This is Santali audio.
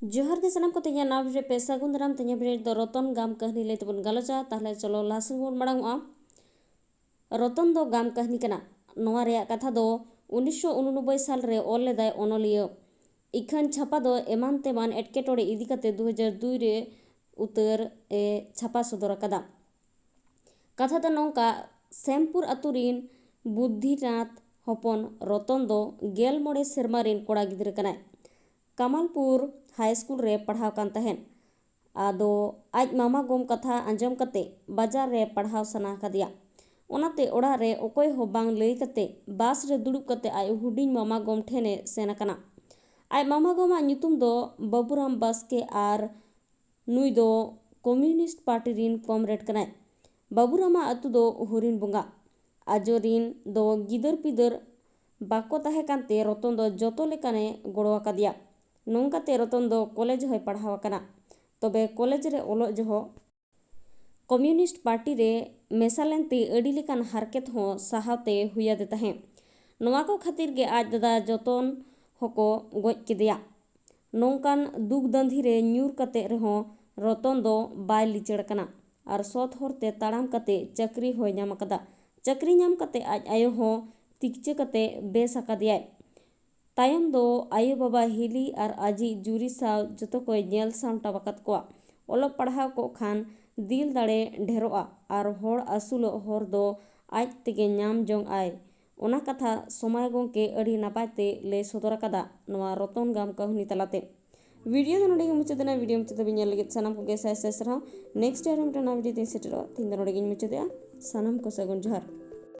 जोहार के सनम को तेज नाव रे पैसा गुंदराम तेज भिड़े दो रतन गाम कहनी ले तबन गलोचा ताहले चलो लासन बोन मड़ांगआ रतन दो गाम कहनी कना नोआ रे कथा दो 1989 साल रे ऑल लेदाय ओनलियो इखन छापा दो एमान तेमान एटकेटोड़े इदी कते 2002 रे उतर ए छापा सदर कदा कथा दो नौका सेमपुर अतुरीन बुद्धिनाथ हपन रतन दो गेल मोड़े सेरमा रेन कोड़ा गिद्र कनाय कमलपुर हाई स्कूल रे पढ़ाव कान तहन आदो आज मामा गोम कथा आंजम कते बाजार रे पढ़ाव सना कदिया ओनाते ओड़ा रे ओकोय हो बांग लई कते बास रे दुड़ुब कते आय हुडिंग मामा गोम ठेने सेना कना आय मामा गोमा ᱧᱩᱛᱩᱢ दो बाबूराम बास्के आर नुई दो कम्युनिस्ट पार्टी रिन कॉमरेड कनाय बाबूरामा अतु दो हुरिन बुंगा आजोरिन दो गिदर पिदर बाको ताहे कानते रतन दो जतो लेकाने गड़वा कदिया नोंकाते रतन दो कॉलेज होय पढ़ाव कना तबे कॉलेज रे ओलोग जहो कम्युनिस्ट पार्टी रे मेसालेंते अडी लेकान हारकेत हो साहावते हुयादे ताहे नोवा को खातिर गे आज दादा जतन हको गoj केदिया नोंकान दुख दंधी रे न्यूर कते रहो रतन दो बाय लिचड़ कना आर सत होरते ताड़ाम कते चक्री होय नाम कदा चक्री नाम कते आज आयो हो तिकचे कते बेस अकादियाय तायम दो आयो बाबा हिली आर आजी जुरी साव जतो कोय नेल सामटा बकत को ओलोग पढ़ाव को खान दिल दाड़े ढेरोआ आर होड़ आसुलो होर दो आज तेगे नाम जोंग आय ओना कथा समय गोंके अड़ी नापायते ले सदर कदा नोआ रतन गाम कहनी तलाते वीडियो दो नोडे मुचादेना वीडियो मुचादे बिन लगे सनम को गेसा एस रहा नेक्स्ट टाइम वीडियो ते सेटरो तीन नोडे मुचादे सनम को सगुन जोहार।